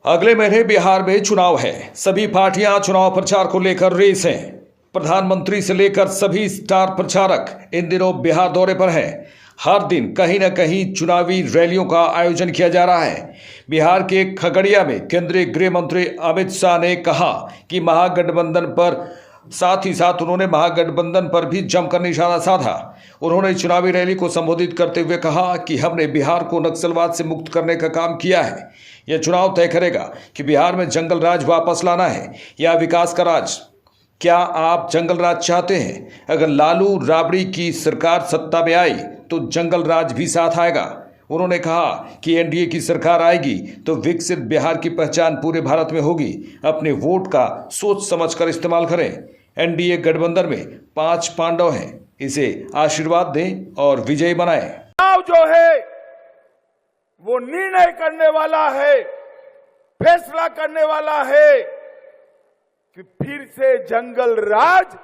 अगले महीने बिहार में चुनाव है। सभी पार्टियां चुनाव प्रचार को लेकर रेस हैं। प्रधानमंत्री से लेकर सभी स्टार प्रचारक इन दिनों बिहार दौरे पर हैं। हर दिन कहीं न कहीं चुनावी रैलियों का आयोजन किया जा रहा है। बिहार के खगड़िया में केंद्रीय गृह मंत्री अमित शाह ने कहा कि महागठबंधन पर साथ ही साथ उन्होंने महागठबंधन पर भी जमकर निशाना साधा। उन्होंने चुनावी रैली को संबोधित करते हुए कहा कि हमने बिहार को नक्सलवाद से मुक्त करने का काम किया है। यह चुनाव तय करेगा कि बिहार में जंगल राज वापस लाना है या विकास का राज। क्या आप जंगल राज चाहते हैं? अगर लालू राबड़ी की सरकार सत्ता में आई तो जंगल राज भी साथ आएगा। उन्होंने कहा कि एनडीए की सरकार आएगी तो विकसित बिहार की पहचान पूरे भारत में होगी। अपने वोट का सोच समझकर इस्तेमाल करें। एनडीए गठबंधन में 5 पांडव हैं, इसे आशीर्वाद दें और विजयी बनाएं। चुनाव जो है वो निर्णय करने वाला है, फैसला करने वाला है कि फिर से जंगल राज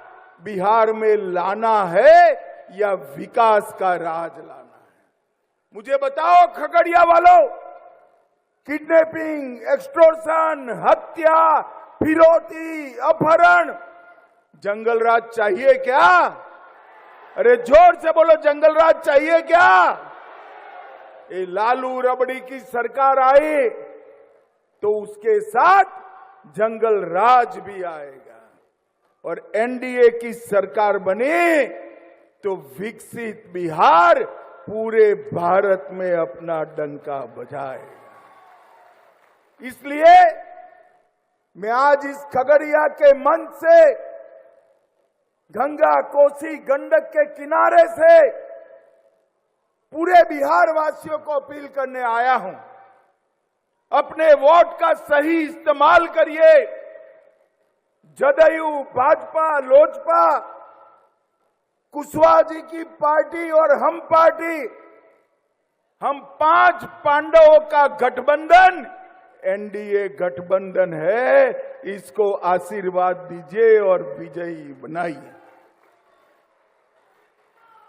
बिहार में लाना है या विकास का राज लाना है। मुझे बताओ खगड़िया वालों, किडनैपिंग, एक्सटॉर्शन, हत्या, फिरौती, अपहरण, जंगल राज चाहिए क्या? अरे जोर से बोलो, जंगल राज चाहिए क्या? ये लालू रबड़ी की सरकार आई तो उसके साथ जंगल राज भी आएगा और एनडीए की सरकार बनी तो विकसित बिहार पूरे भारत में अपना डंका बजाएगा। इसलिए मैं आज इस खगड़िया के मंच से, गंगा कोसी गंडक के किनारे से पूरे बिहार वासियों को अपील करने आया हूं, अपने वोट का सही इस्तेमाल करिए। जदयू, भाजपा, लोजपा, कुशवाहा जी की पार्टी और हम पार्टी, हम 5 पांडवों का गठबंधन एनडीए गठबंधन है। इसको आशीर्वाद दीजिए और विजयी बनाइए।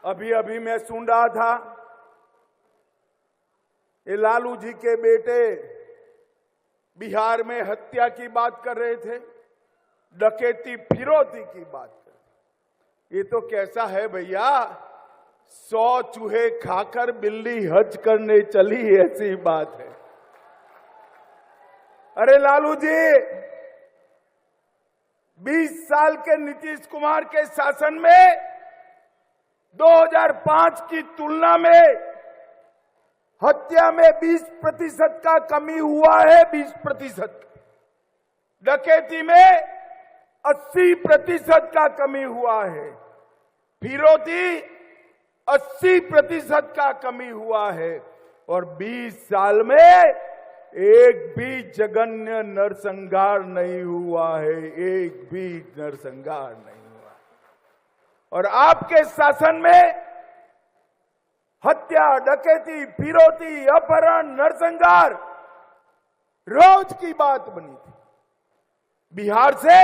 अभी मैं सुन रहा था, ये लालू जी के बेटे बिहार में हत्या की बात कर रहे थे, डकैती, फिरौती की बात कर रहे। ये तो कैसा है भैया, 100 चूहे खाकर बिल्ली हज करने चली, ऐसी बात है। अरे लालू जी, 20 साल के नीतीश कुमार के शासन में 2005 की तुलना में हत्या में 20% का कमी हुआ है, 20%। डकैती में 80% का कमी हुआ है, फिरौती 80% का कमी हुआ है और 20 साल में एक भी जघन्य नरसंहार नहीं हुआ है, एक भी नरसंहार नहीं हुआ। और आपके शासन में हत्या, डकैती, फिरौती, अपहरण, नरसंहार रोज की बात बनी थी। बिहार से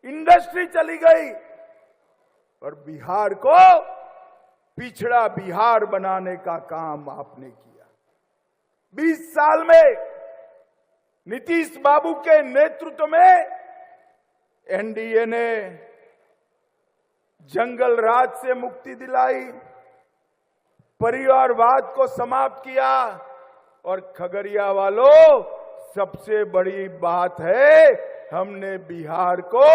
इंडस्ट्री चली गई और बिहार को पिछड़ा बिहार बनाने का काम आपने किया। 20 साल में नीतीश बाबू के नेतृत्व में एनडीए ने जंगल राज से मुक्ति दिलाई, परिवारवाद को समाप्त किया और खगड़िया वालों, सबसे बड़ी बात है, हमने बिहार को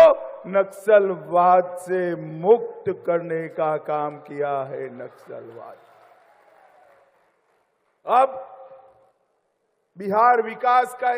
नक्सलवाद से मुक्त करने का काम किया है। नक्सलवाद, अब बिहार विकास का